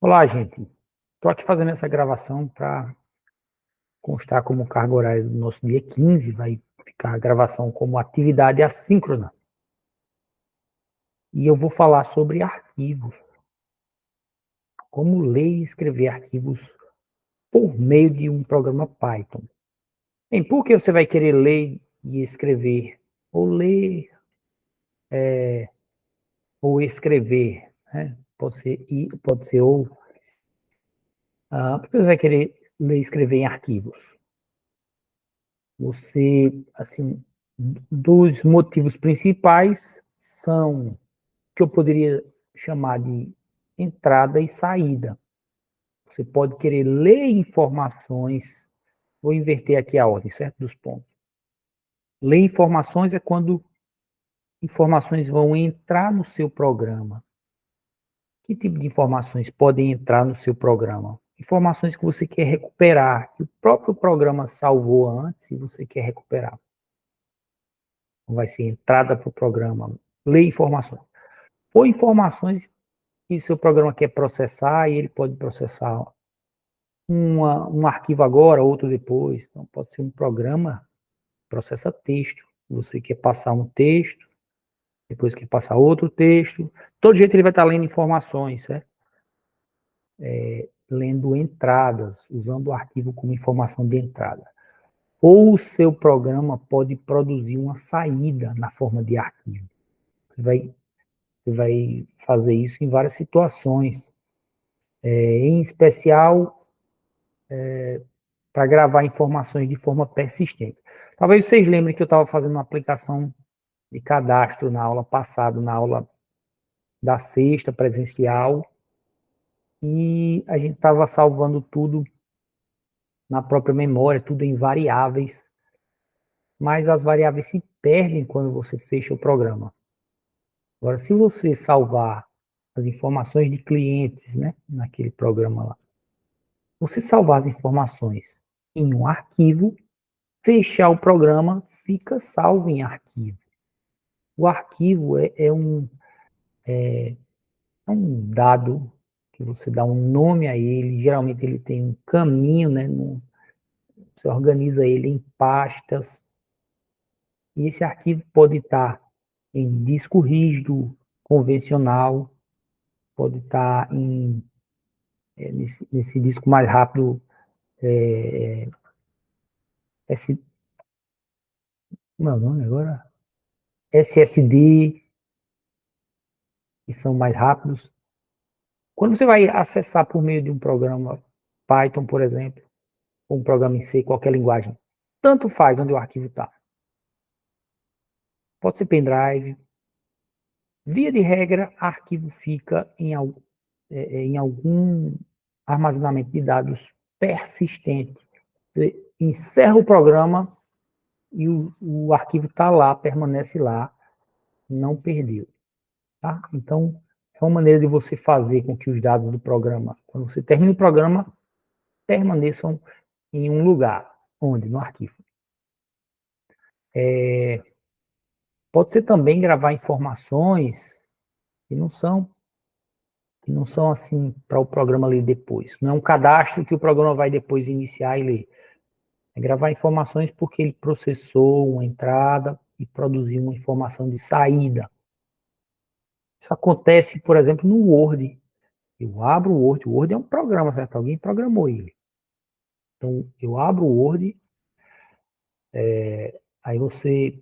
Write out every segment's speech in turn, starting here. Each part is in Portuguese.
Olá, gente. Estou aqui fazendo essa gravação para constar como carga horária do nosso dia 15. Vai ficar a gravação como atividade assíncrona. E eu vou falar sobre arquivos. Como ler e escrever arquivos por meio de um programa Python. Bem, por que você vai querer ler e escrever? Ou ler ou escrever, né? Pode ser ou. Por que você vai querer ler e escrever em arquivos? Você, assim, dos motivos principais são que eu poderia chamar de entrada e saída. Você pode querer ler informações, vou inverter aqui a ordem, certo? Dos pontos. Ler informações é quando informações vão entrar no seu programa. Que tipo de informações podem entrar no seu programa? Informações que você quer recuperar, que o próprio programa salvou antes e você quer recuperar. Vai ser entrada para o programa, ler informações. Ou informações que seu programa quer processar e ele pode processar um arquivo agora, outro depois. Então, pode ser um programa que processa texto. Você quer passar um texto, depois quer passar outro texto. Todo jeito ele vai estar lendo informações, certo? Lendo entradas, usando o arquivo como informação de entrada. Ou o seu programa pode produzir uma saída na forma de arquivo. Você vai fazer isso em várias situações, em especial para gravar informações de forma persistente. Talvez vocês lembrem que eu estava fazendo uma aplicação de cadastro na aula passada, na aula da sexta presencial, e a gente estava salvando tudo na própria memória, tudo em variáveis, mas as variáveis se perdem quando você fecha o programa. Agora, se você salvar as informações de clientes, né, naquele programa lá, você salvar as informações em um arquivo, fechar o programa, fica salvo em arquivo. O arquivo é um dado que você dá um nome a ele, geralmente ele tem um caminho, né? Você organiza ele em pastas, e esse arquivo pode estar em disco rígido, convencional, pode estar nesse disco mais rápido, esse, como é o nome agora? SSD, que são mais rápidos. Quando você vai acessar por meio de um programa Python, por exemplo, ou um programa em C, qualquer linguagem, tanto faz onde o arquivo está. Pode ser pendrive. Via de regra, arquivo fica em algum armazenamento de dados persistente. Você encerra o programa e o arquivo está lá, permanece lá, não perdeu. Tá? Então, é uma maneira de você fazer com que os dados do programa, quando você termina o programa, permaneçam em um lugar. Onde? No arquivo. Pode ser também gravar informações que não são assim para o programa ler depois. Não é um cadastro que o programa vai depois iniciar e ler. É gravar informações porque ele processou uma entrada e produziu uma informação de saída. Isso acontece, por exemplo, no Word. Eu abro o Word é um programa, certo? Alguém programou ele. Então, eu abro o Word, aí você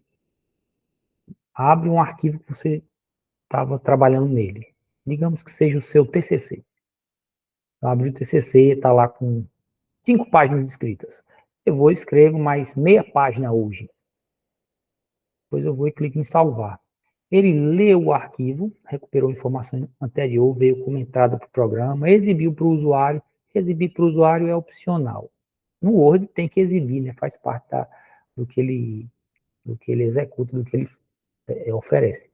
abre um arquivo que você estava trabalhando nele. Digamos que seja o seu TCC. Eu abri o TCC, está lá com 5 páginas escritas. Eu vou e escrevo mais meia página hoje. Depois eu vou e clico em salvar. Ele leu o arquivo, recuperou a informação anterior, veio como entrada para o programa, exibiu para o usuário. Exibir para o usuário é opcional. No Word tem que exibir, né? Faz parte do que ele executa, do que ele oferece.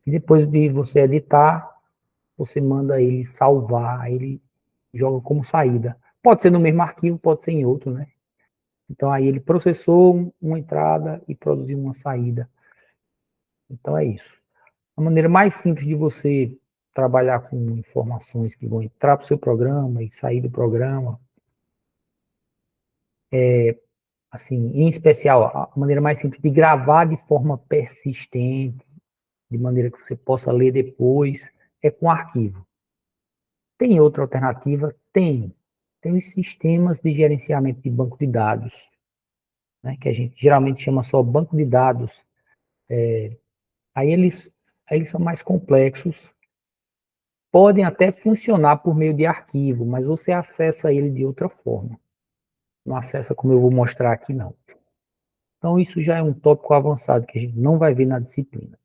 E depois de você editar, você manda ele salvar, ele joga como saída. Pode ser no mesmo arquivo, pode ser em outro, né? Então aí ele processou uma entrada e produziu uma saída. Então é isso. A maneira mais simples de você trabalhar com informações que vão entrar para o seu programa e sair do programa. Assim, em especial, a maneira mais simples de gravar de forma persistente, de maneira que você possa ler depois, é com arquivo. Tem outra alternativa? Tem. Tem os sistemas de gerenciamento de banco de dados, né, que a gente geralmente chama só banco de dados. Aí eles, aí eles são mais complexos, podem até funcionar por meio de arquivo, mas você acessa ele de outra forma. Não acessa como eu vou mostrar aqui, não. Então, isso já é um tópico avançado que a gente não vai ver na disciplina.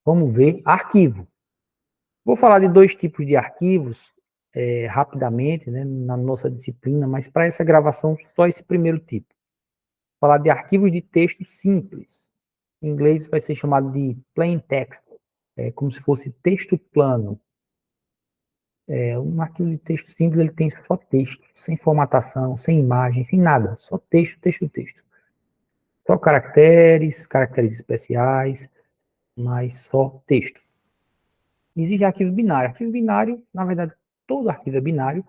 Vamos ver arquivo. Vou falar de dois tipos de arquivos rapidamente, né, na nossa disciplina, mas para essa gravação, só esse primeiro tipo. Vou falar de arquivos de texto simples. Em inglês vai ser chamado de plain text, como se fosse texto plano. Um arquivo de texto simples, ele tem só texto, sem formatação, sem imagem, sem nada, só texto, texto, texto. Só caracteres, caracteres especiais, mas só texto. Existe arquivo binário. Arquivo binário, na verdade, todo arquivo é binário,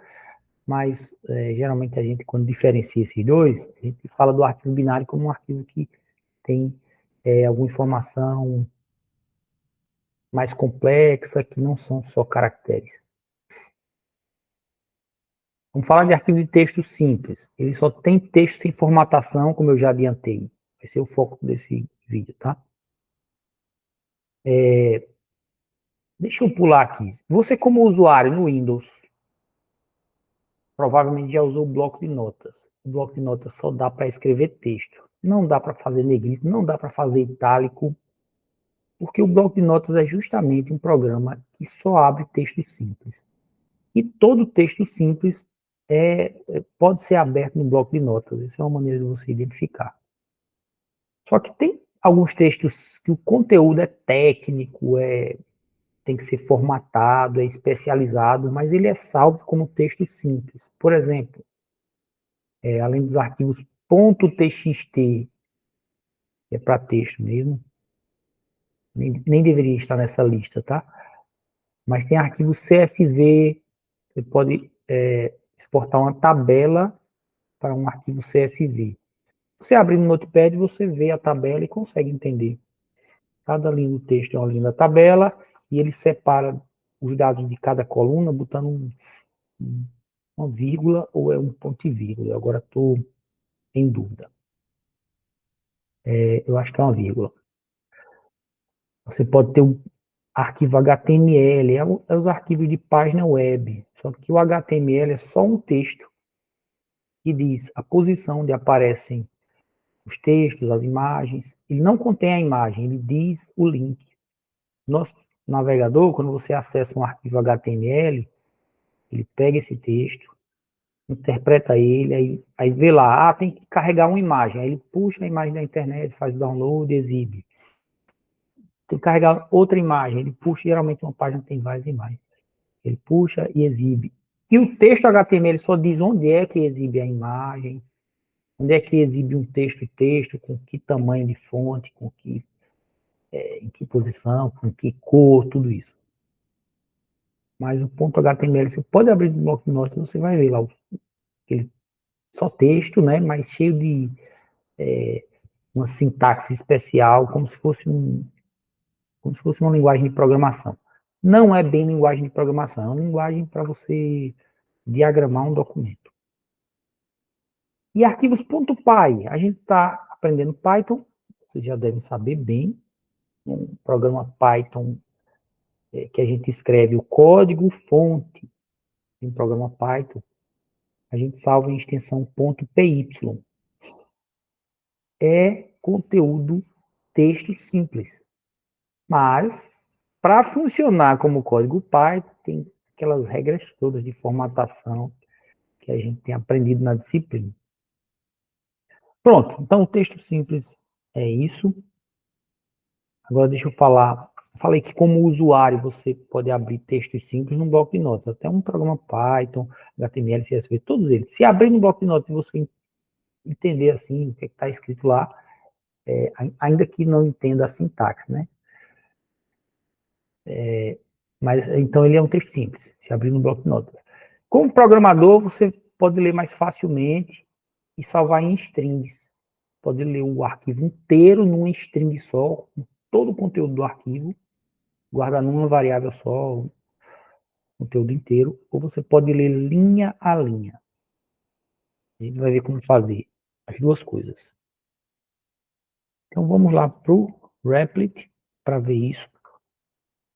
mas geralmente a gente, quando diferencia esses dois, a gente fala do arquivo binário como um arquivo que tem alguma informação mais complexa, que não são só caracteres. Vamos falar de arquivo de texto simples. Ele só tem texto sem formatação, como eu já adiantei. Vai ser o foco desse vídeo, tá? Deixa eu pular aqui. Você, como usuário no Windows, provavelmente já usou o bloco de notas. O bloco de notas só dá para escrever texto. Não dá para fazer negrito, não dá para fazer itálico, porque o bloco de notas é justamente um programa que só abre texto simples. E todo texto simples pode ser aberto no bloco de notas. Essa é uma maneira de você identificar. Só que tem alguns textos que o conteúdo é técnico, tem que ser formatado, é especializado, mas ele é salvo como texto simples. Por exemplo, além dos arquivos .txt, que é para texto mesmo, nem deveria estar nessa lista, tá? Mas tem arquivo CSV, você pode exportar uma tabela para um arquivo CSV. Você abrir no Notepad, você vê a tabela e consegue entender. Cada linha do texto é uma linha da tabela e ele separa os dados de cada coluna botando uma vírgula ou é um ponto e vírgula. Agora estou em dúvida. Eu acho que é uma vírgula. Você pode ter um arquivo HTML, os arquivos de página web. Só que o HTML é só um texto que diz a posição onde aparecem os textos, as imagens. Ele não contém a imagem, ele diz o link. Nosso navegador, quando você acessa um arquivo HTML, ele pega esse texto, interpreta ele, aí vê lá, tem que carregar uma imagem. Aí ele puxa a imagem da internet, faz o download, exibe. Tem que carregar outra imagem, ele puxa, geralmente uma página tem várias imagens. Ele puxa e exibe. E o texto HTML só diz onde é que exibe a imagem, onde é que exibe um texto, com que tamanho de fonte, em que posição, com que cor, tudo isso. Mas o ponto HTML, você pode abrir no bloco de notas, você vai ver lá aquele só texto, né, mas cheio de uma sintaxe especial, como se fosse uma linguagem de programação. Não é bem linguagem de programação, é uma linguagem para você diagramar um documento. E arquivos .py, a gente está aprendendo Python, vocês já devem saber bem, um programa Python que a gente escreve o código fonte em programa Python, a gente salva em extensão .py. É conteúdo texto simples. Mas, para funcionar como código Python, tem aquelas regras todas de formatação que a gente tem aprendido na disciplina. Pronto, então o texto simples é isso. Agora deixa eu falar. Falei que como usuário você pode abrir textos simples num bloco de notas, até um programa Python, HTML, CSV, todos eles. Se abrir no bloco de notas e você entender assim o que está escrito lá, ainda que não entenda a sintaxe, né? Mas, então, ele é um texto simples, se abrir no bloco de notas. Como programador, você pode ler mais facilmente e salvar em strings. Pode ler o arquivo inteiro numa string só, com todo o conteúdo do arquivo, guardar numa variável só, o conteúdo inteiro, ou você pode ler linha a linha. A gente vai ver como fazer as duas coisas. Então, vamos lá para o Replit para ver isso.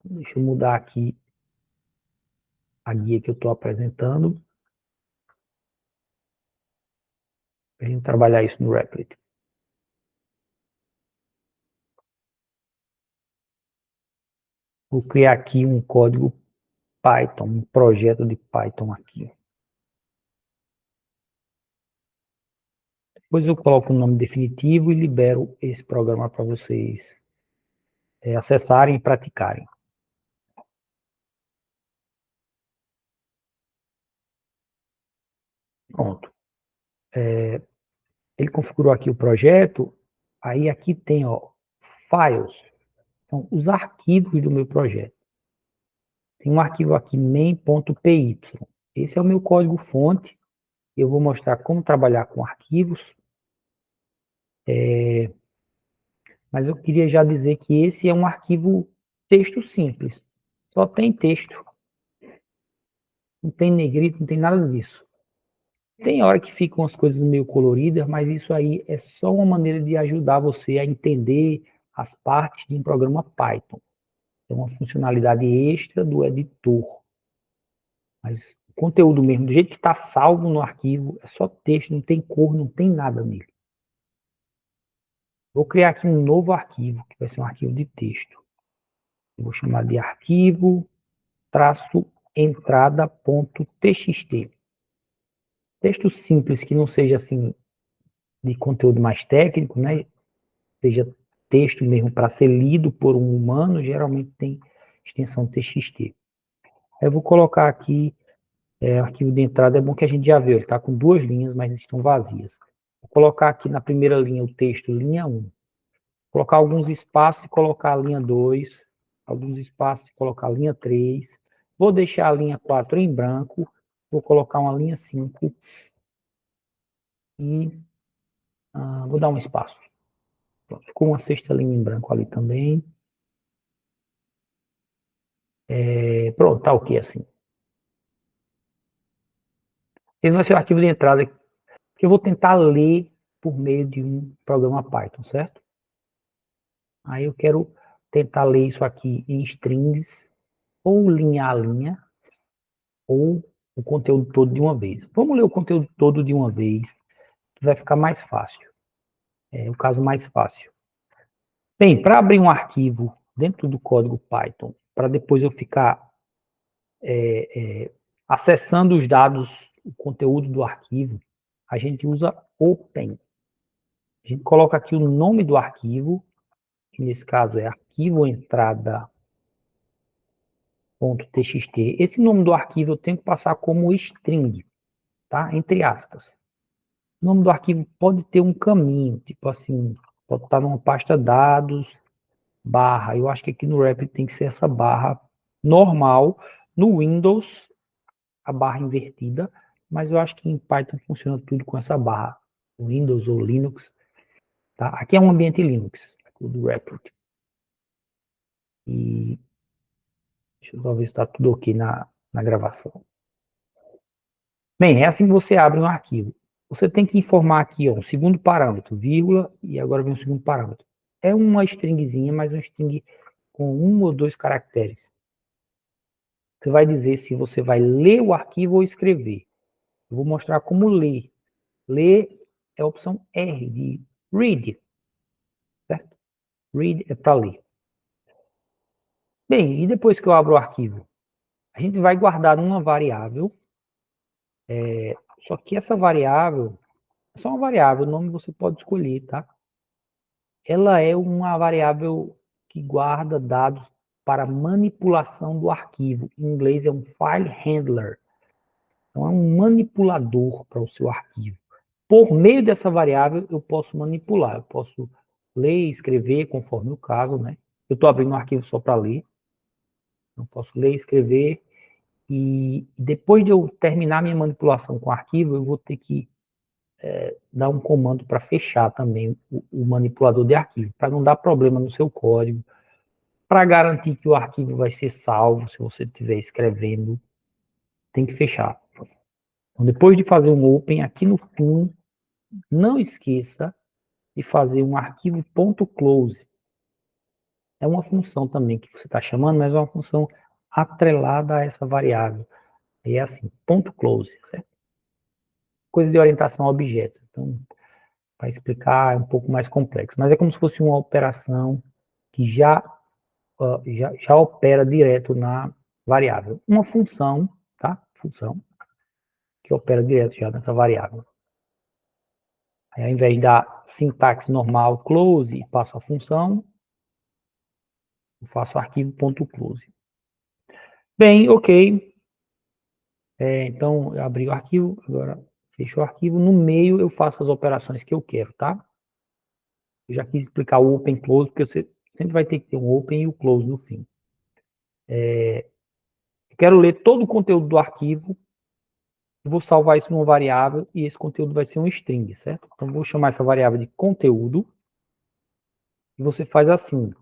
Deixa eu mudar aqui a guia que eu estou apresentando, para a gente trabalhar isso no Replit. Vou criar aqui um código Python, um projeto de Python aqui. Depois eu coloco o nome definitivo e libero esse programa para vocês acessarem e praticarem. Pronto. Ele configurou aqui o projeto, aí aqui tem, ó, files, são os arquivos do meu projeto. Tem um arquivo aqui, main.py. Esse é o meu código fonte. Eu vou mostrar como trabalhar com arquivos. Mas eu queria já dizer que esse é um arquivo texto simples. Só tem texto. Não tem negrito, não tem nada disso. Tem hora que ficam as coisas meio coloridas, mas isso aí é só uma maneira de ajudar você a entender as partes de um programa Python. É uma funcionalidade extra do editor. Mas o conteúdo mesmo, do jeito que está salvo no arquivo, é só texto, não tem cor, não tem nada nele. Vou criar aqui um novo arquivo, que vai ser um arquivo de texto. Eu vou chamar de arquivo-entrada.txt. Texto simples, que não seja assim de conteúdo mais técnico, né? Seja texto mesmo para ser lido por um humano, geralmente tem extensão TXT. Aí eu vou colocar aqui, arquivo de entrada, é bom que a gente já viu, ele está com duas linhas, mas estão vazias. Vou colocar aqui na primeira linha o texto linha 1. Colocar alguns espaços e colocar a linha 2, alguns espaços e colocar a linha 3. Vou deixar a linha 4 em branco, vou colocar uma linha 5 e vou dar um espaço. Pronto, ficou uma sexta linha em branco ali também. Pronto, tá ok assim. Esse vai ser o arquivo de entrada que eu vou tentar ler por meio de um programa Python, certo? Aí eu quero tentar ler isso aqui em strings, ou linha a linha, ou o conteúdo todo de uma vez. Vamos ler o conteúdo todo de uma vez, que vai ficar mais fácil. É o caso mais fácil. Bem, para abrir um arquivo dentro do código Python, para depois eu ficar acessando os dados, o conteúdo do arquivo, a gente usa Open. A gente coloca aqui o nome do arquivo, que nesse caso é arquivoentrada.txt. Esse nome do arquivo eu tenho que passar como string, tá? Entre aspas. O nome do arquivo pode ter um caminho, tipo assim, pode estar numa pasta dados, barra. Eu acho que aqui no Replit tem que ser essa barra normal. No Windows, a barra invertida, mas eu acho que em Python funciona tudo com essa barra. Windows ou Linux. Tá? Aqui é um ambiente Linux, o do Replit. E deixa eu só ver se está tudo ok na gravação. Bem, é assim que você abre um arquivo. Você tem que informar aqui, ó, o segundo parâmetro, vírgula, e agora vem o segundo parâmetro. É uma stringzinha, mas uma string com um ou dois caracteres. Você vai dizer se você vai ler o arquivo ou escrever. Eu vou mostrar como ler. Ler é a opção R de read, certo? Read é para ler. Bem, e depois que eu abro o arquivo? A gente vai guardar numa variável, só que essa variável é só uma variável, o nome você pode escolher, tá? Ela é uma variável que guarda dados para manipulação do arquivo. Em inglês é um file handler. Então é um manipulador para o seu arquivo. Por meio dessa variável eu posso manipular, eu posso ler e escrever conforme o caso, né? Eu estou abrindo um arquivo só para ler. Então, posso ler, escrever, e depois de eu terminar minha manipulação com o arquivo, eu vou ter que dar um comando para fechar também o manipulador de arquivo, para não dar problema no seu código, para garantir que o arquivo vai ser salvo, se você estiver escrevendo, tem que fechar. Então, depois de fazer um open, aqui no fim, não esqueça de fazer um arquivo.close. É uma função também que você está chamando, mas é uma função atrelada a essa variável. E é assim, ponto close, certo? Coisa de orientação a objeto. Então, para explicar, é um pouco mais complexo. Mas é como se fosse uma operação que já opera direto na variável. Uma função, tá? Função, que opera direto já nessa variável. Aí, ao invés da sintaxe normal, close, e passo a função, eu faço arquivo.close. Bem, ok. Então, eu abri o arquivo, agora fecho o arquivo. No meio, eu faço as operações que eu quero, tá? Eu já quis explicar o open e close, porque você sempre vai ter que ter um open e o close no fim. Eu quero ler todo o conteúdo do arquivo, vou salvar isso numa variável, e esse conteúdo vai ser um string, certo? Então, vou chamar essa variável de conteúdo, e você faz assim,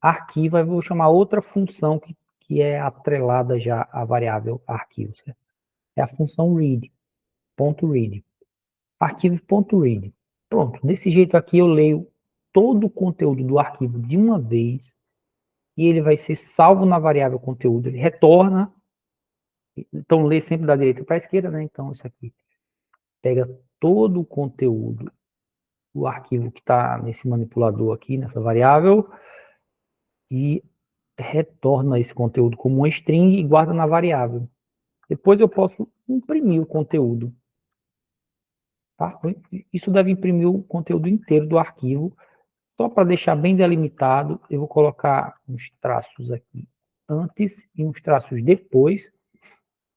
arquivo, aí vou chamar outra função que é atrelada já à variável arquivo, certo? É a função read, ponto read. Arquivo.read. Pronto, desse jeito aqui eu leio todo o conteúdo do arquivo de uma vez, e ele vai ser salvo na variável conteúdo, ele retorna, então lê sempre da direita para a esquerda, né? Então isso aqui pega todo o conteúdo do arquivo que está nesse manipulador aqui, nessa variável, e retorna esse conteúdo como uma string e guarda na variável. Depois eu posso imprimir o conteúdo. Tá? Isso deve imprimir o conteúdo inteiro do arquivo. Só para deixar bem delimitado, eu vou colocar uns traços aqui antes e uns traços depois,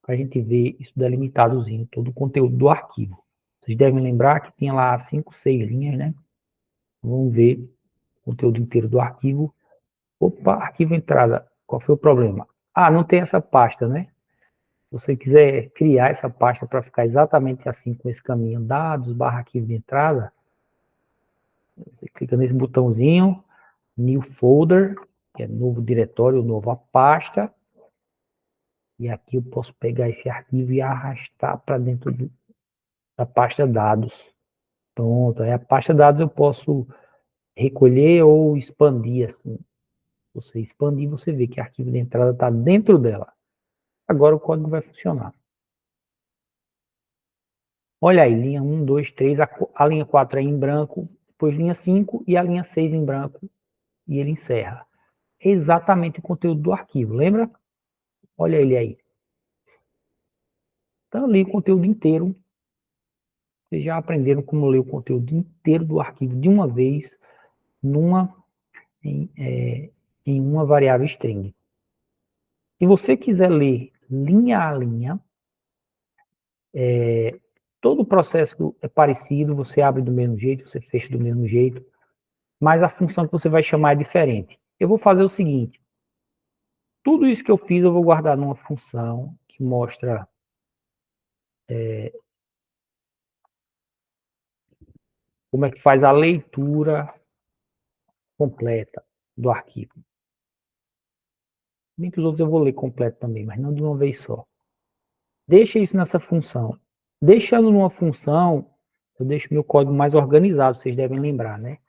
para a gente ver isso delimitadozinho, todo o conteúdo do arquivo. Vocês devem lembrar que tinha lá 5, 6 linhas, né? Vamos ver o conteúdo inteiro do arquivo. Opa, arquivo entrada. Qual foi o problema? Ah, não tem essa pasta, né? Se você quiser criar essa pasta para ficar exatamente assim, com esse caminho, dados, barra arquivo de entrada, você clica nesse botãozinho, New Folder, que é novo diretório, nova pasta, e aqui eu posso pegar esse arquivo e arrastar para dentro da pasta dados. Pronto, aí a pasta dados eu posso recolher ou expandir assim. Você expandir, você vê que o arquivo de entrada está dentro dela. Agora o código vai funcionar. Olha aí, linha 1, 2, 3, a linha 4 é em branco, depois linha 5 e a linha 6 em branco, e ele encerra. Exatamente o conteúdo do arquivo, lembra? Olha ele aí. Então, eu li o conteúdo inteiro. Vocês já aprenderam como ler o conteúdo inteiro do arquivo de uma vez em uma variável string. Se você quiser ler linha a linha, todo o processo é parecido, você abre do mesmo jeito, você fecha do mesmo jeito, mas a função que você vai chamar é diferente. Eu vou fazer o seguinte, tudo isso que eu fiz eu vou guardar numa função que mostra como é que faz a leitura completa do arquivo. Bem que os outros eu vou ler completo também, mas não de uma vez só. Deixa isso nessa função. Deixando numa função, eu deixo meu código mais organizado, vocês devem lembrar, né?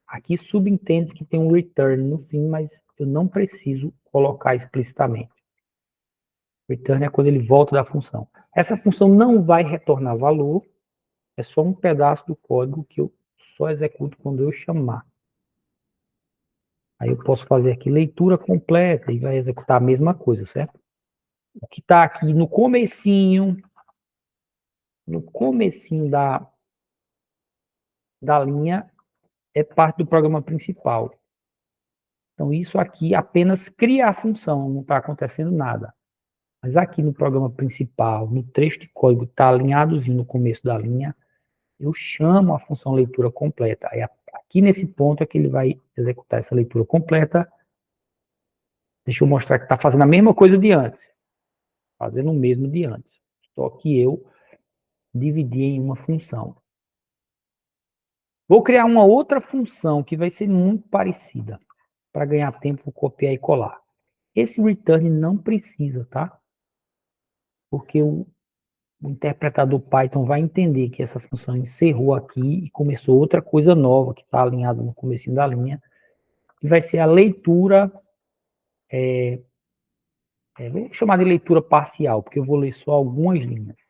Aqui subentende que tem um return no fim, mas eu não preciso colocar explicitamente. Return é quando ele volta da função. Essa função não vai retornar valor, é só um pedaço do código que eu só executo quando eu chamar. Aí eu posso fazer aqui leitura completa e vai executar a mesma coisa, certo? O que está aqui no comecinho da linha é parte do programa principal. Então, isso aqui apenas cria a função, não está acontecendo nada. Mas aqui no programa principal, no trecho de código que está alinhadozinho no começo da linha, eu chamo a função leitura completa. Aí, aqui nesse ponto é que ele vai executar essa leitura completa Deixa eu mostrar que está fazendo a mesma coisa de antes. Fazendo o mesmo de antes. Só que eu dividi em uma função. Vou criar uma outra função que vai ser muito parecida. Para ganhar tempo, vou copiar e colar. Esse return não precisa, tá? Porque o interpretador Python vai entender que essa função encerrou aqui e começou outra coisa nova que está alinhada no comecinho da linha, que vai ser a leitura, vou chamar de leitura parcial, porque eu vou ler só algumas linhas.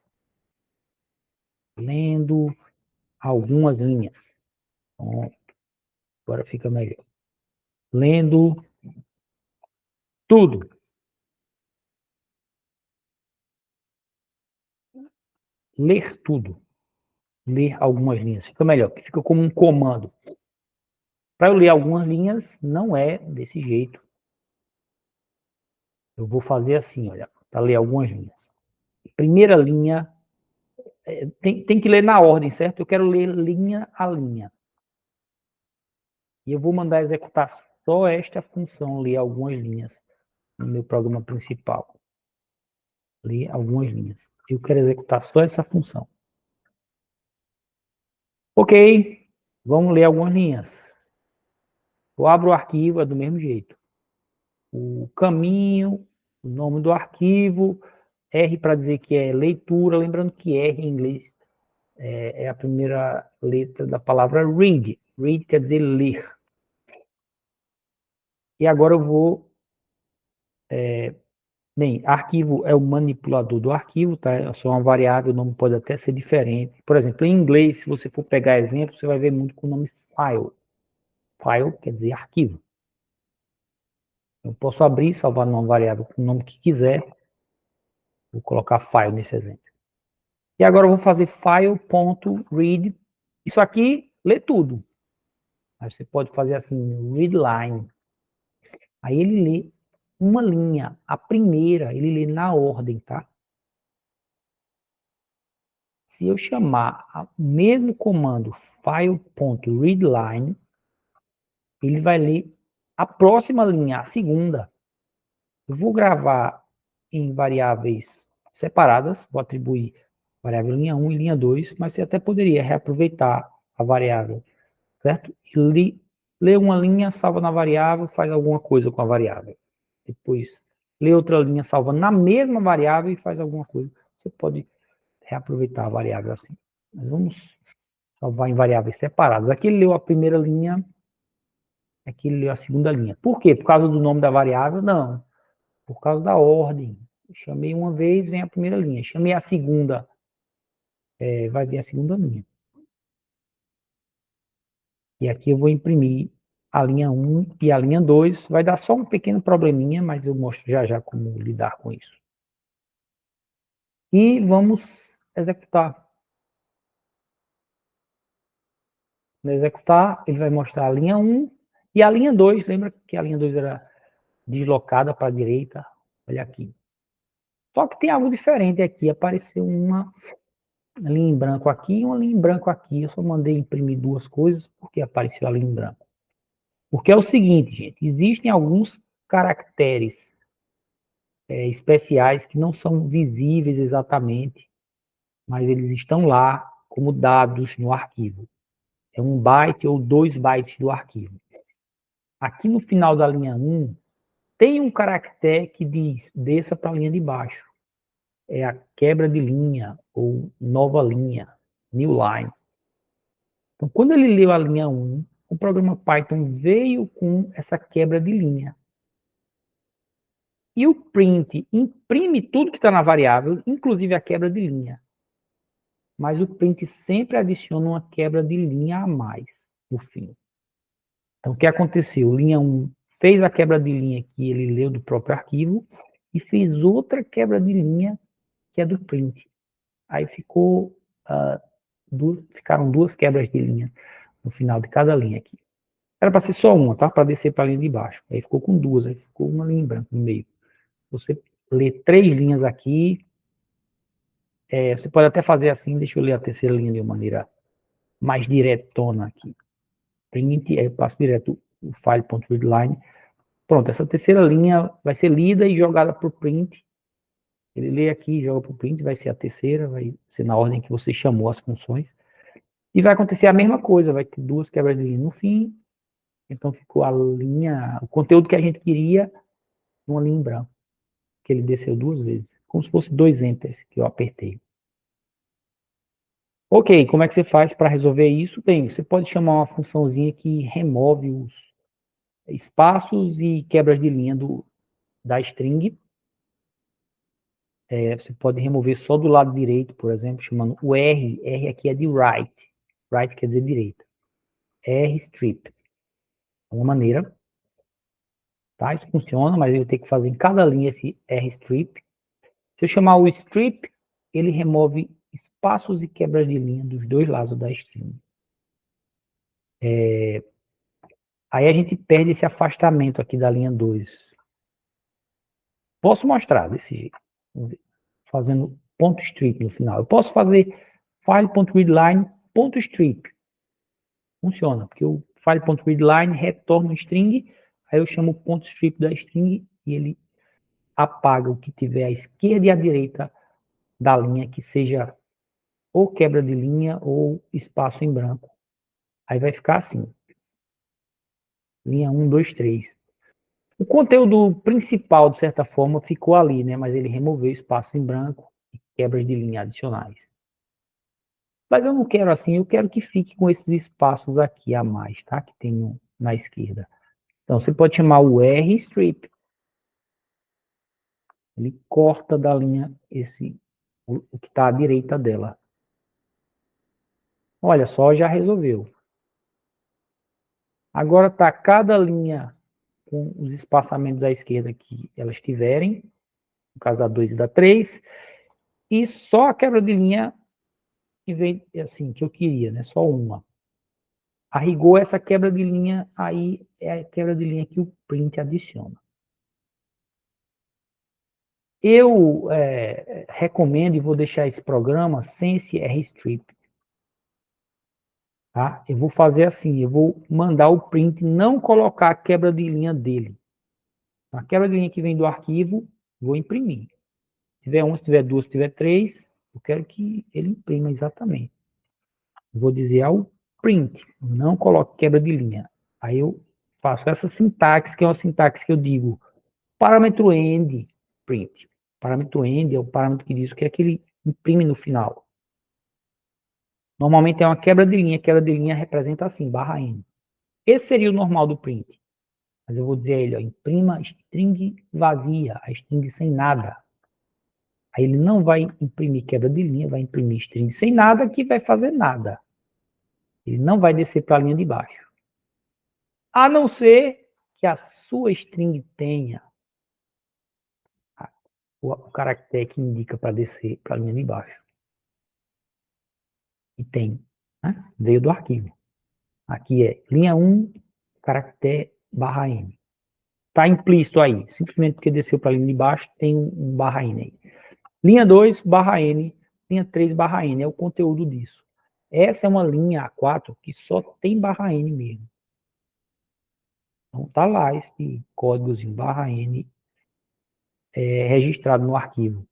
Lendo algumas linhas. Pronto, agora fica melhor. Lendo tudo. Ler tudo. Ler algumas linhas. Fica melhor, porque fica como um comando. Para eu ler algumas linhas, não é desse jeito. Eu vou fazer assim, olha, para ler algumas linhas. Primeira linha, tem que ler na ordem, certo? Eu quero ler linha a linha. E eu vou mandar executar só esta função, ler algumas linhas no meu programa principal. Ler algumas linhas. Eu quero executar só essa função. Ok, vamos ler algumas linhas. Eu abro o arquivo, é do mesmo jeito. O caminho, o nome do arquivo, R para dizer que é leitura, lembrando que R em inglês é a primeira letra da palavra read. Read quer dizer ler. E agora eu vou... bem, arquivo é o manipulador do arquivo, tá? É só uma variável, o nome pode até ser diferente. Por exemplo, em inglês, se você for pegar exemplo, você vai ver muito com o nome file. File quer dizer arquivo. Eu posso abrir e salvar numa variável com o nome que quiser. Vou colocar file nesse exemplo. E agora eu vou fazer file.read. Isso aqui lê tudo. Aí você pode fazer assim, readline. Aí ele lê uma linha. A primeira, ele lê na ordem, tá? Se eu chamar o mesmo comando file.readline, ele vai ler a próxima linha, a segunda. Eu vou gravar em variáveis separadas, vou atribuir variável linha 1 e linha 2, mas você até poderia reaproveitar a variável, certo? E lê uma linha, salva na variável, faz alguma coisa com a variável. Depois, lê outra linha, salva na mesma variável e faz alguma coisa. Você pode reaproveitar a variável assim. Mas vamos salvar em variáveis separadas. Aqui ele leu a primeira linha, aqui ele leu a segunda linha. Por quê? Por causa do nome da variável? Não. Por causa da ordem. Eu chamei uma vez, vem a primeira linha. Chamei a segunda, vai vir a segunda linha. E aqui eu vou imprimir a linha 1 e a linha 2. Vai dar só um pequeno probleminha, mas eu mostro já já como lidar com isso. E vamos executar. No executar, ele vai mostrar a linha 1 e a linha 2. Lembra que a linha 2 era deslocada para a direita? Olha aqui. Só que tem algo diferente aqui. Apareceu uma linha em branco aqui e uma linha em branco aqui. Eu só mandei imprimir duas coisas porque apareceu a linha em branco. Porque é o seguinte, gente. Existem alguns caracteres especiais que não são visíveis exatamente, mas eles estão lá como dados no arquivo. É 1 byte ou 2 bytes do arquivo. Aqui no final da linha 1, tem um caractere que diz, desça para a linha de baixo. É a quebra de linha, ou nova linha, new line. Então, quando ele leu a linha 1, o programa Python veio com essa quebra de linha. E o print imprime tudo que está na variável, inclusive a quebra de linha. Mas o print sempre adiciona uma quebra de linha a mais no fim. Então, o que aconteceu? Linha 1 fez a quebra de linha que ele leu do próprio arquivo e fez outra quebra de linha que é do print. Aí ficaram duas quebras de linha no final de cada linha aqui. Era para ser só uma, tá? Para descer para a linha de baixo. Aí ficou com duas, aí ficou uma linha em branco no meio. Você lê 3 linhas aqui. Você pode até fazer assim, deixa eu ler a terceira linha de uma maneira mais diretona aqui. Print, aí eu passo direto o file.readline. Pronto, essa terceira linha vai ser lida e jogada para o print. Ele lê aqui, joga para o print, vai ser a terceira, vai ser na ordem que você chamou as funções. E vai acontecer a mesma coisa, vai ter duas quebras de linha no fim. Então ficou a linha, o conteúdo que a gente queria, numa linha em branco, que ele desceu duas vezes, como se fosse 2 enters que eu apertei. Ok, como é que você faz para resolver isso? Bem, você pode chamar uma funçãozinha que remove os espaços e quebras de linha da string. Você pode remover só do lado direito, por exemplo, chamando o R. R aqui é de write. Write quer dizer direita. R strip. É uma maneira. Tá? Isso funciona, mas eu tenho que fazer em cada linha esse R strip. Se eu chamar o strip, ele remove espaços e quebras de linha dos dois lados da string. Aí a gente perde esse afastamento aqui da linha 2. Posso mostrar desse jeito, fazendo ponto strip no final. Eu posso fazer file.readline.strip. Funciona, porque o file.readline retorna um string, aí eu chamo o ponto strip da string e ele apaga o que tiver à esquerda e à direita da linha, que seja ou quebra de linha ou espaço em branco. Aí vai ficar assim. Linha 1, 2, 3. O conteúdo principal, de certa forma, ficou ali, né? Mas ele removeu espaço em branco e quebras de linha adicionais. Mas eu não quero assim, eu quero que fique com esses espaços aqui a mais, tá? Que tem na esquerda. Então, você pode chamar o R strip. Ele corta da linha o que está à direita dela. Olha só, já resolveu. Agora está cada linha com os espaçamentos à esquerda que elas tiverem, no caso da 2 e da 3, e só a quebra de linha que veio assim, que eu queria, né? Só uma. A rigor, essa quebra de linha aí é a quebra de linha que o print adiciona. Eu recomendo e vou deixar esse programa sem esse rstrip. Tá? Eu vou fazer assim, eu vou mandar o print não colocar a quebra de linha dele. A quebra de linha que vem do arquivo, vou imprimir. Se tiver uma, se tiver duas, se tiver três, eu quero que ele imprima exatamente. Eu vou dizer ao print, não coloque quebra de linha. Aí eu faço essa sintaxe, que é uma sintaxe que eu digo parâmetro end print. Parâmetro end é o parâmetro que diz o que é que ele imprime no final. Normalmente é uma quebra de linha representa assim, barra n. Esse seria o normal do print. Mas eu vou dizer a ele, ó, imprima string vazia, a string sem nada. Aí ele não vai imprimir quebra de linha, vai imprimir string sem nada, que vai fazer nada. Ele não vai descer para a linha de baixo. A não ser que a sua string tenha o caractere que indica para descer para a linha de baixo. E tem, né? Veio do arquivo. Aqui é linha 1, caractere barra N. Está implícito aí, simplesmente porque desceu para a linha de baixo, tem um barra N aí. Linha 2, barra N, linha 3, barra N, é o conteúdo disso. Essa é uma linha A4 que só tem barra N mesmo. Então tá lá esse códigozinho barra N registrado no arquivo.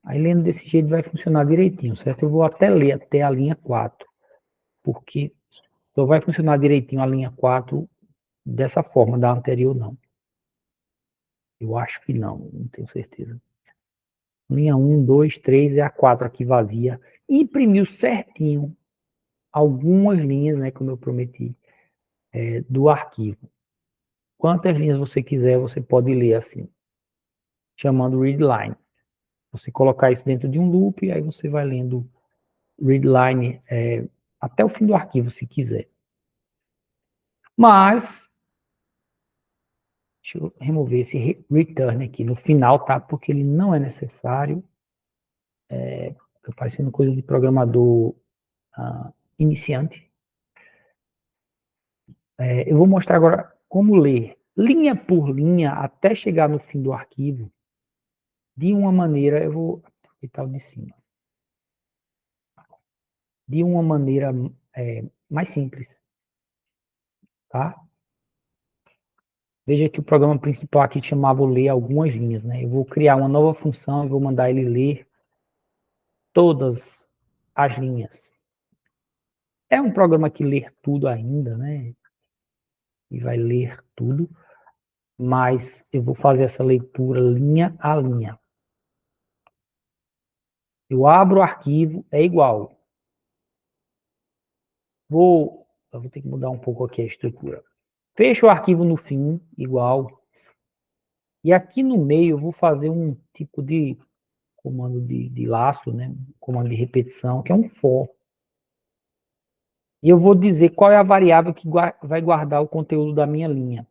Aí lendo desse jeito vai funcionar direitinho, certo? Eu vou até ler até a linha 4, porque só vai funcionar direitinho a linha 4 dessa forma, da anterior não. Eu acho que não tenho certeza. Linha 1, 2, 3 é a 4 aqui vazia. Imprimiu certinho algumas linhas, né, como eu prometi, do arquivo. Quantas linhas você quiser, você pode ler assim, chamando readline. Você colocar isso dentro de um loop, aí você vai lendo readline até o fim do arquivo, se quiser. Mas, deixa eu remover esse return aqui no final, tá? Porque ele não é necessário. Tá parecendo coisa de programador iniciante. Eu vou mostrar agora como ler linha por linha até chegar no fim do arquivo de uma maneira, eu vou aproveitar o de cima, de uma maneira, mais simples, tá? Veja que o programa principal aqui chamava ler algumas linhas, né? Eu vou criar uma nova função e vou mandar ele ler todas as linhas. É um programa que lê tudo ainda, né? E vai ler tudo, mas eu vou fazer essa leitura linha a linha. Eu abro o arquivo, é igual. Eu vou ter que mudar um pouco aqui a estrutura. Fecho o arquivo no fim, igual. E aqui no meio eu vou fazer um tipo de comando de laço, né? Comando de repetição, que é um for. E eu vou dizer qual é a variável que vai guardar o conteúdo da minha linha.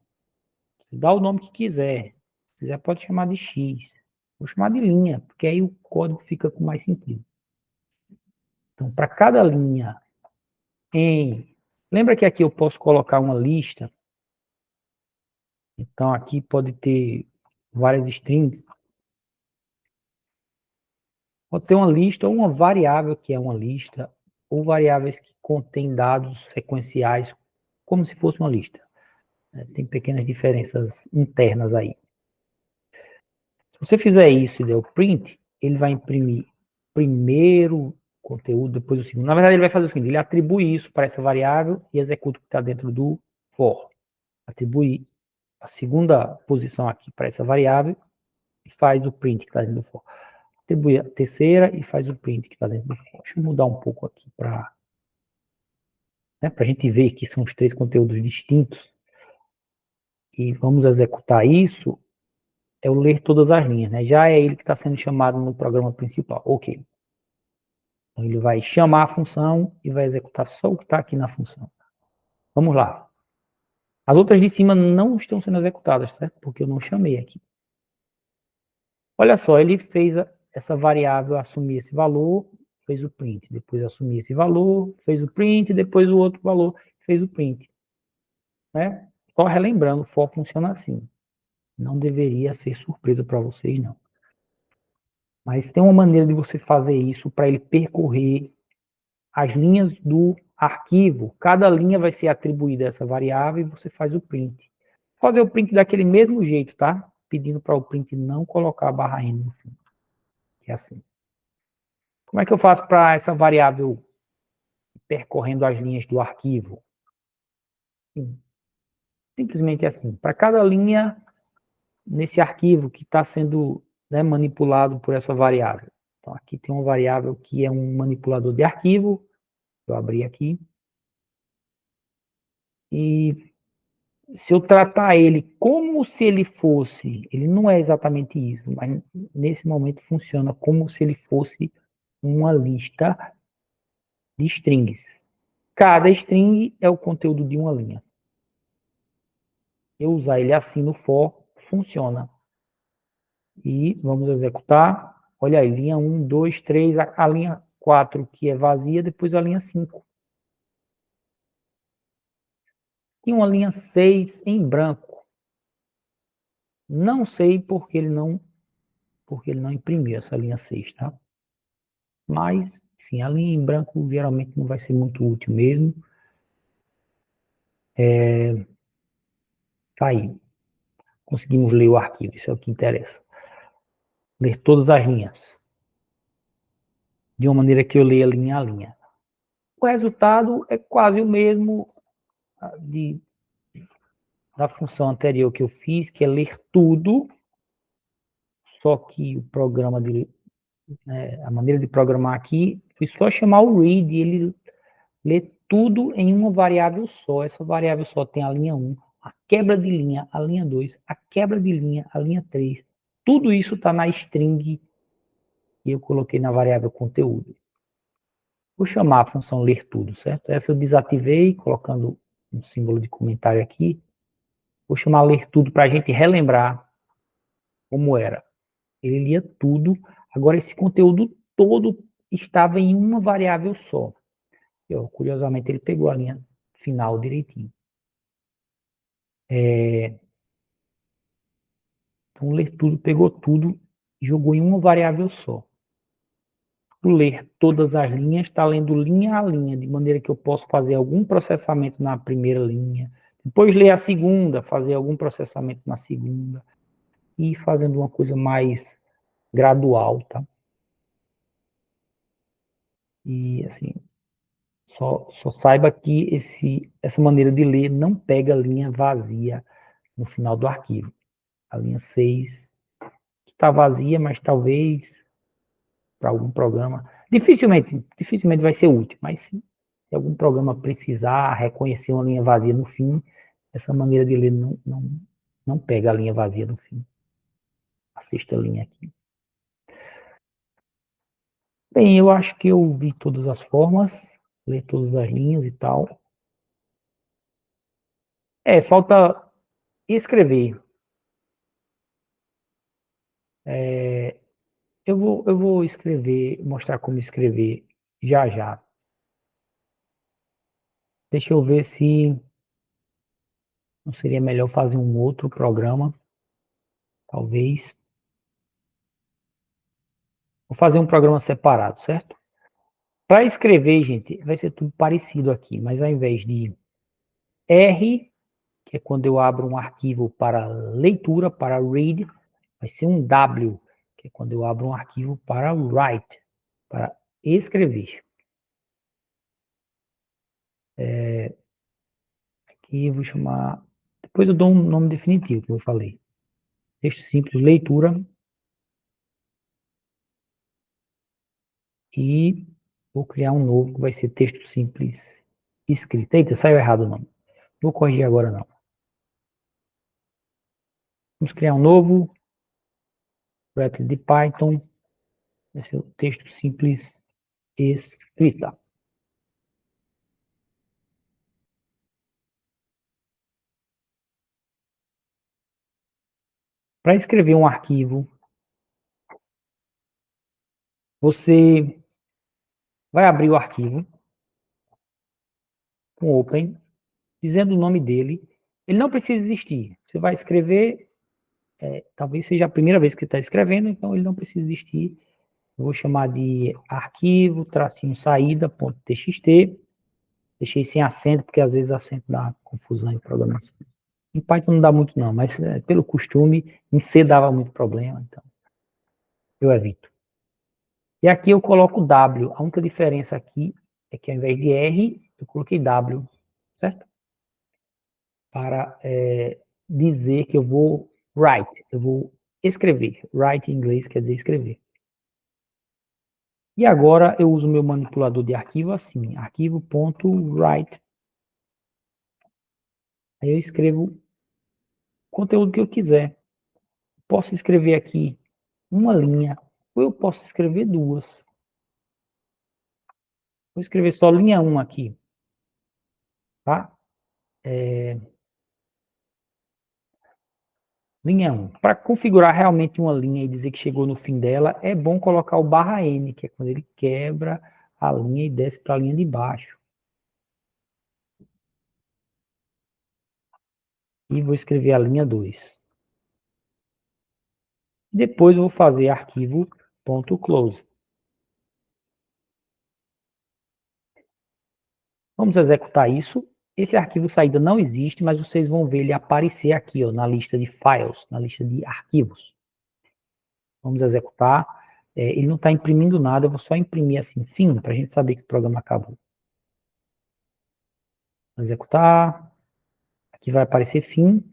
Dá o nome que quiser. Se quiser, pode chamar de X. Vou chamar de linha, porque aí o código fica com mais sentido. Então, para cada linha Lembra que aqui eu posso colocar uma lista? Então, aqui pode ter várias strings. Pode ser uma lista ou uma variável que é uma lista, ou variáveis que contêm dados sequenciais, como se fosse uma lista. Tem pequenas diferenças internas aí. Se você fizer isso e der o print, ele vai imprimir primeiro o conteúdo, depois o segundo. Na verdade, ele vai fazer o seguinte, ele atribui isso para essa variável e executa o que está dentro do for. Atribui a segunda posição aqui para essa variável e faz o print que está dentro do for. Atribui a terceira e faz o print que está dentro do for. Deixa eu mudar um pouco aqui para a gente ver que são os três conteúdos distintos. E vamos executar isso. É o ler todas as linhas, né? Já é ele que está sendo chamado no programa principal. Ok. Então, ele vai chamar a função e vai executar só o que está aqui na função. Vamos lá. As outras de cima não estão sendo executadas, certo? Porque eu não chamei aqui. Olha só, ele fez essa variável assumir esse valor, fez o print. Depois assumir esse valor, fez o print. Depois o outro valor, fez o print. Né? Só relembrando, o for funciona assim. Não deveria ser surpresa para vocês, não. Mas tem uma maneira de você fazer isso para ele percorrer as linhas do arquivo. Cada linha vai ser atribuída a essa variável e você faz o print. Fazer o print daquele mesmo jeito, tá? Pedindo para o print não colocar a barra N no fim. É assim. Como é que eu faço para essa variável percorrendo as linhas do arquivo? Sim. Simplesmente assim. Para cada linha nesse arquivo que está sendo manipulado por essa variável. Então, aqui tem uma variável que é um manipulador de arquivo. Eu abri aqui. E se eu tratar ele como se ele fosse, ele não é exatamente isso, mas nesse momento funciona como se ele fosse uma lista de strings. Cada string é o conteúdo de uma linha. Eu usar ele assim no for, funciona. E vamos executar. Olha aí, linha 1, 2, 3, a linha 4 que é vazia, depois a linha 5. E uma linha 6 em branco. Não sei porque ele não imprimiu essa linha 6, tá? Mas, enfim, a linha em branco geralmente não vai ser muito útil mesmo. Tá aí. Conseguimos ler o arquivo, isso é o que interessa. Ler todas as linhas. De uma maneira que eu leia linha a linha. O resultado é quase o mesmo da função anterior que eu fiz, que é ler tudo, só que o programa a maneira de programar aqui foi só chamar o read e ele lê tudo em uma variável só. Essa variável só tem a linha 1, a quebra de linha, a linha 2, a quebra de linha, a linha 3. Tudo isso está na string que eu coloquei na variável conteúdo. Vou chamar a função ler tudo, certo? Essa eu desativei, colocando um símbolo de comentário aqui. Vou chamar ler tudo para a gente relembrar como era. Ele lia tudo. Agora, esse conteúdo todo estava em uma variável só. Curiosamente, ele pegou a linha final direitinho. Então, ler tudo, pegou tudo e jogou em uma variável só. O ler todas as linhas está lendo linha a linha, de maneira que eu posso fazer algum processamento na primeira linha, Depois ler a segunda, fazer algum processamento na segunda e ir fazendo uma coisa mais gradual, tá? E assim, só saiba que essa maneira de ler não pega linha vazia no final do arquivo. A linha 6 que está vazia, mas talvez para algum programa, dificilmente vai ser útil, mas se algum programa precisar reconhecer uma linha vazia no fim, essa maneira de ler não pega a linha vazia no fim. A sexta linha aqui. Bem, eu acho que eu vi todas as formas, ler todas as linhas e tal. Falta escrever. Eu vou escrever, mostrar como escrever já já. Deixa eu ver se não seria melhor fazer um outro programa, talvez. Vou fazer um programa separado, certo? Para escrever, gente, vai ser tudo parecido aqui, mas ao invés de R, que é quando eu abro um arquivo para leitura, para read, vai ser um W, que é quando eu abro um arquivo para write, para escrever. Aqui eu vou chamar. Depois eu dou um nome definitivo, que eu falei. Texto simples, leitura. E vou criar um novo que vai ser texto simples escrito. Eita, saiu errado o nome. Vou corrigir agora não. Vamos criar um novo. Bracket de Python. Vai ser o texto simples escrita. Para escrever um arquivo, você vai abrir o arquivo com Open, dizendo o nome dele. Ele não precisa existir. Você vai escrever, talvez seja a primeira vez que está escrevendo, então ele não precisa existir. Eu vou chamar de arquivo, tracinho saída.txt. Deixei sem acento, porque às vezes acento dá confusão em programação. Em Python não dá muito não, mas pelo costume, em C dava muito problema, então eu evito. E aqui eu coloco W. A única diferença aqui é que ao invés de R, eu coloquei W, certo? Para dizer que eu vou write, eu vou escrever. Write em inglês quer dizer escrever. E agora eu uso meu manipulador de arquivo assim, arquivo.write. Aí eu escrevo o conteúdo que eu quiser. Posso escrever aqui uma linha, ou eu posso escrever duas. Vou escrever só linha 1 aqui, tá? Linha 1. Para configurar realmente uma linha e dizer que chegou no fim dela, é bom colocar o barra N, que é quando ele quebra a linha e desce para a linha de baixo. E vou escrever a linha 2. Depois eu vou fazer arquivo.close. Vamos executar isso. Esse arquivo saída não existe, mas vocês vão ver ele aparecer aqui, ó, na lista de files, na lista de arquivos. Vamos executar. Ele não está imprimindo nada, eu vou só imprimir assim, fim, para a gente saber que o programa acabou. Executar. Aqui vai aparecer fim,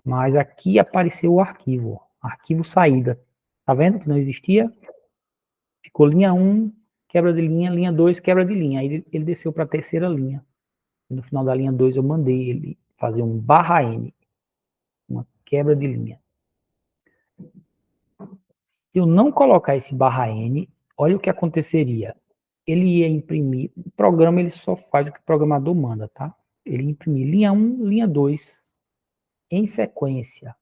mas aqui apareceu o arquivo, arquivo saída. Tá vendo que não existia? Ficou linha 1, quebra de linha, linha 2, quebra de linha. Aí ele desceu para a terceira linha. E no final da linha 2 eu mandei ele fazer um barra N, uma quebra de linha. Se eu não colocar esse barra N, olha o que aconteceria. Ele ia imprimir, o programa ele só faz o que o programador manda, tá? Ele ia imprimir linha 1, linha 2, em sequência.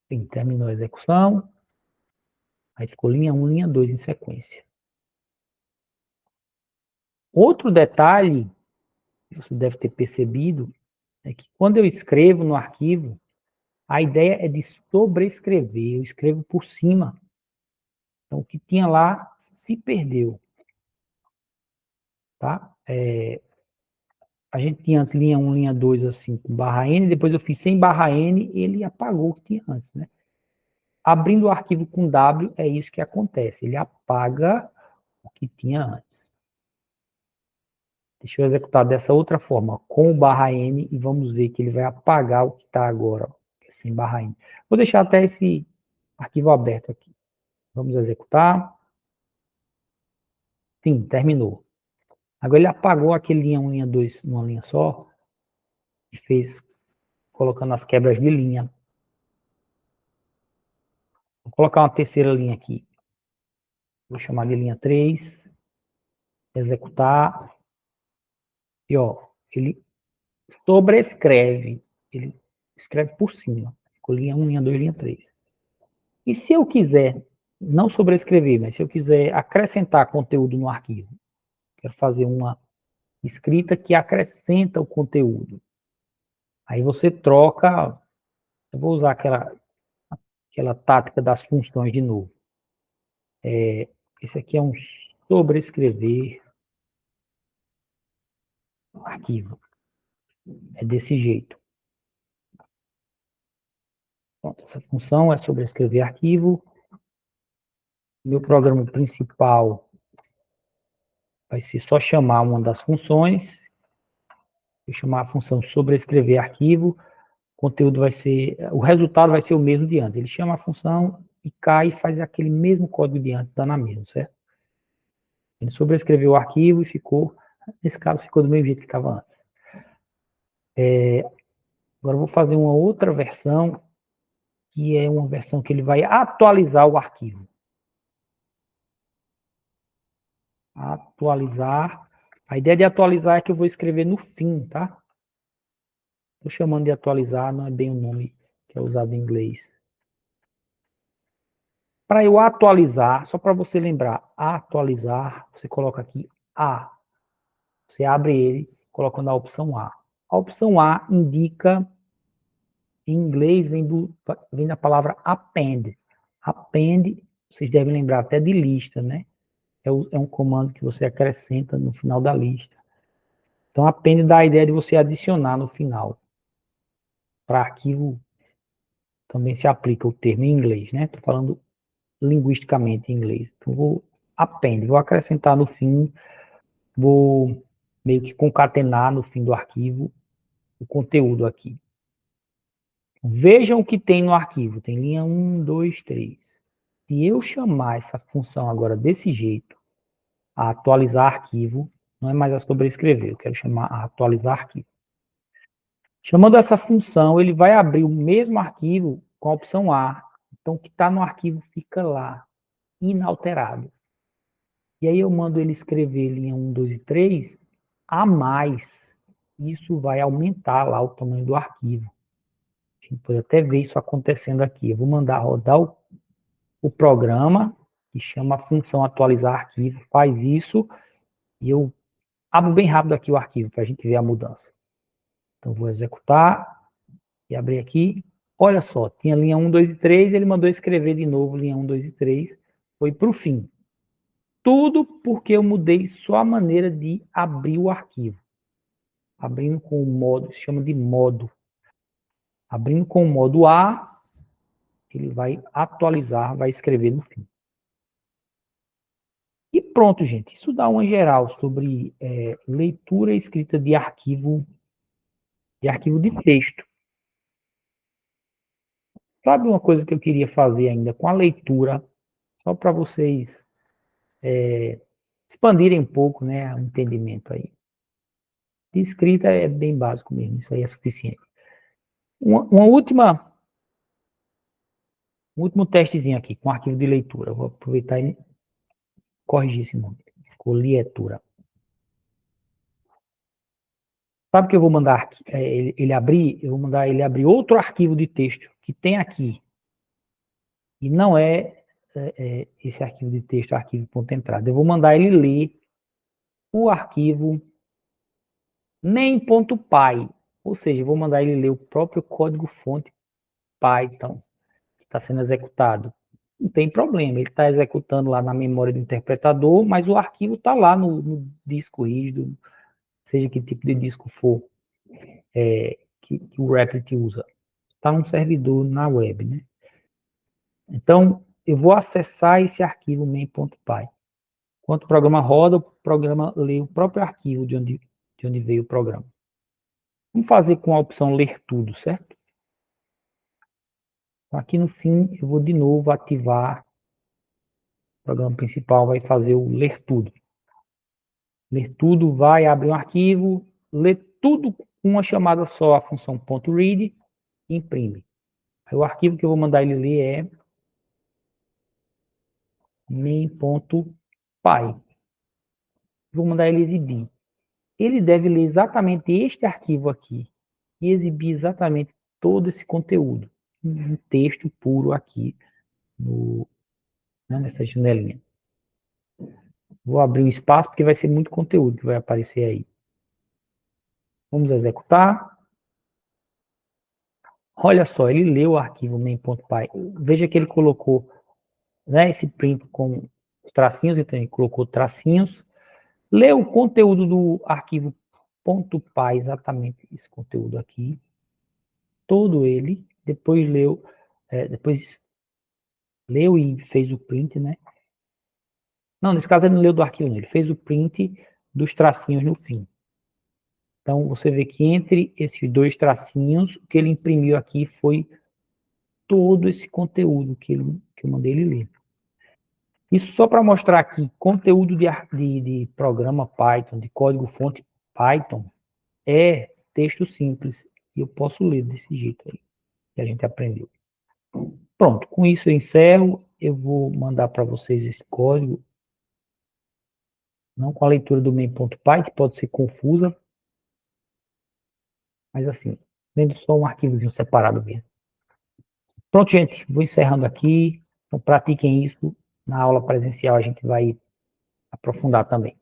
Sim, terminou a execução. Aí ficou linha 1, linha 2 em sequência. Outro detalhe que você deve ter percebido é que quando eu escrevo no arquivo, a ideia é de sobrescrever. Eu escrevo por cima. Então, o que tinha lá se perdeu. Tá? a gente tinha antes linha 1, linha 2, assim, com barra N, depois eu fiz sem barra N, ele apagou o que tinha antes, né? Abrindo o arquivo com W, é isso que acontece, ele apaga o que tinha antes. Deixa eu executar dessa outra forma, com o barra N, e vamos ver que ele vai apagar o que está agora, ó, sem barra N. Vou deixar até esse arquivo aberto aqui. Vamos executar. Sim, terminou. Agora ele apagou aquele linha 1, linha 2 numa linha só, e fez, colocando as quebras de linha. Vou colocar uma terceira linha aqui. Vou chamar de linha 3, executar, e ó, ele sobrescreve, ele escreve por cima. Ficou linha 1, linha 2, linha 3. E se eu quiser, não sobrescrever, mas se eu quiser acrescentar conteúdo no arquivo, quero fazer uma escrita que acrescenta o conteúdo. Aí você troca, eu vou usar aquela tática das funções de novo. Esse aqui é um sobrescrever arquivo. É desse jeito. Pronto, essa função é sobrescrever arquivo. Meu programa principal vai ser só chamar uma das funções. Vou chamar a função sobrescrever arquivo. O conteúdo vai ser, o resultado vai ser o mesmo de antes. Ele chama a função e cai e faz aquele mesmo código de antes, dá na mesma, certo? Ele sobrescreveu o arquivo e ficou, nesse caso, ficou do mesmo jeito que ficava antes. Agora eu vou fazer uma outra versão, que é uma versão que ele vai atualizar o arquivo. Atualizar. A ideia de atualizar é que eu vou escrever no fim, tá? Estou chamando de atualizar, não é bem o nome que é usado em inglês. Para eu atualizar, só para você lembrar, atualizar, você coloca aqui A. Você abre ele, colocando a opção A. A opção A indica, em inglês, vem da palavra append. Append, vocês devem lembrar até de lista, né? É um comando que você acrescenta no final da lista. Então, append dá a ideia de você adicionar no final. Para arquivo, também se aplica o termo em inglês, né? Estou falando linguisticamente em inglês. Então, vou acrescentar no fim, vou meio que concatenar no fim do arquivo o conteúdo aqui. Vejam o que tem no arquivo. Tem linha 1, 2, 3. Se eu chamar essa função agora desse jeito, a atualizar arquivo, não é mais a sobrescrever, eu quero chamar a atualizar arquivo. Chamando essa função, ele vai abrir o mesmo arquivo com a opção A. Então, o que está no arquivo fica lá, inalterado. E aí eu mando ele escrever linha 1, 2 e 3 a mais. Isso vai aumentar lá o tamanho do arquivo. A gente pode até ver isso acontecendo aqui. Eu vou mandar rodar o programa, que chama a função atualizar arquivo, faz isso, e eu abro bem rápido aqui o arquivo, para a gente ver a mudança. Então, vou executar, e abrir aqui. Olha só, tinha linha 1, 2 e 3, ele mandou escrever de novo linha 1, 2 e 3, foi para o fim. Tudo porque eu mudei só a maneira de abrir o arquivo. Abrindo com o modo, se chama de modo. Abrindo com o modo A, ele vai atualizar, vai escrever no fim. E pronto, gente. Isso dá uma geral sobre leitura e escrita de arquivo de texto. Sabe uma coisa que eu queria fazer ainda com a leitura, só para vocês expandirem um pouco, né, o entendimento aí. De escrita é bem básico mesmo, isso aí é suficiente. Um último testezinho aqui, com arquivo de leitura. Vou aproveitar e corrigir esse nome. Ficou lietura. Sabe o que eu vou mandar ele abrir? Eu vou mandar ele abrir outro arquivo de texto que tem aqui. E não esse arquivo de texto, arquivo.entrada. Eu vou mandar ele ler o arquivo nem.py. Ou seja, eu vou mandar ele ler o próprio código-fonte Python que está sendo executado. Não tem problema, ele está executando lá na memória do interpretador, mas o arquivo está lá no disco rígido, seja que tipo de disco for, que o Replit usa, está num servidor na web, né? Então, eu vou acessar esse arquivo main.py. Enquanto o programa roda, o programa lê o próprio arquivo de onde veio o programa. Vamos fazer com a opção ler tudo, certo? Então, aqui no fim, eu vou de novo ativar o programa principal, vai fazer o ler tudo. Ler tudo vai abrir um arquivo, ler tudo com uma chamada só, a função .read, e imprime. Aí o arquivo que eu vou mandar ele ler é main.py. Vou mandar ele exibir. Ele deve ler exatamente este arquivo aqui e exibir exatamente todo esse conteúdo, um texto puro aqui nessa janelinha. Vou abrir o espaço porque vai ser muito conteúdo que vai aparecer aí. Vamos executar. Olha só, ele leu o arquivo main.py. Veja que ele colocou, né, esse print com os tracinhos, então ele colocou tracinhos. Leu o conteúdo do arquivo .py, exatamente esse conteúdo aqui. Todo ele. Depois leu, depois leu e fez o print, né? Não, nesse caso ele não leu do arquivo, ele fez o print dos tracinhos no fim. Então, você vê que entre esses dois tracinhos, o que ele imprimiu aqui foi todo esse conteúdo que eu mandei ele ler. Isso só para mostrar aqui, conteúdo de programa Python, de código-fonte Python, é texto simples. E eu posso ler desse jeito aí, que a gente aprendeu. Pronto, com isso eu encerro. Eu vou mandar para vocês esse código, não com a leitura do main.py, que pode ser confusa, mas assim, lendo só um arquivozinho separado mesmo. Pronto, gente, vou encerrando aqui. Então, pratiquem isso. Na aula presencial a gente vai aprofundar também.